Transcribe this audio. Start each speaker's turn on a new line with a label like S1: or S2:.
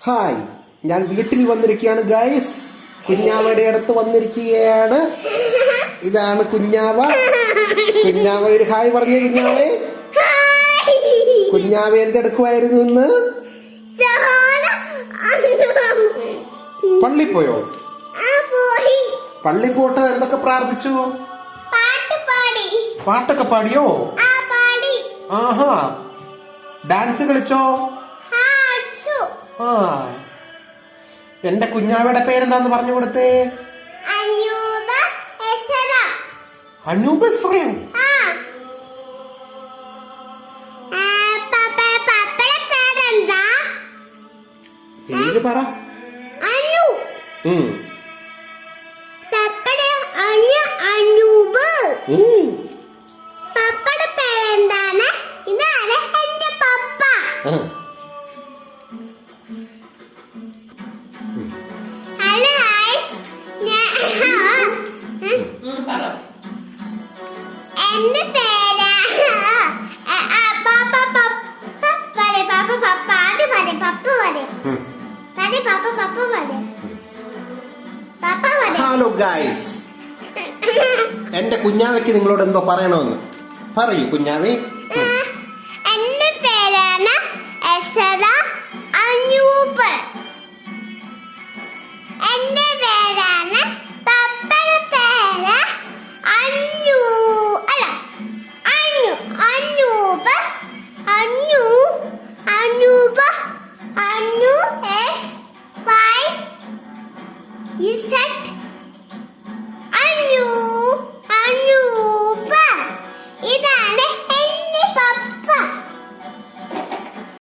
S1: Hi, ഞാൻ വീട്ടിൽ വന്നിരിക്കുകയാണ് ഗൈസ്. കുഞ്ഞാവയുടെ അടുത്ത് വന്നിരിക്കുകയാണ്. ഇതാണ് കുഞ്ഞാവ. കുഞ്ഞാവ ഒരു ഹായ് പറഞ്ഞേ. കുഞ്ഞാവേ, കുഞ്ഞാവ എന്തെടുക്കുമായിരുന്നു ഇന്ന്? പള്ളി പോയോ? പള്ളി പോയിട്ട് എന്തൊക്കെ പ്രാർത്ഥിച്ചു? പാട്ടൊക്കെ പാടിയോ? ആഹാ. ഡാൻസ് കളിച്ചോ? ആ. എന്റെ കുഞ്ഞാവയുടെ പേരെന്താന്ന് പറഞ്ഞു കൊടുത്തേ. അനൂപ് എസ്രയോ? പേര് പറ.
S2: പപ്പയുടെ പേരെന്താണ്? ഇതാണ് എന്റെ പപ്പ. ഹലോ ഗൈസ്, എന്റെ പേര് പപ്പ.
S1: ഹലോ ഗൈസ്, എന്റെ കുഞ്ഞാവയ്ക്ക് നിങ്ങളോട് എന്തോ പറയണമെന്ന് പറയൂ കുഞ്ഞാവേ.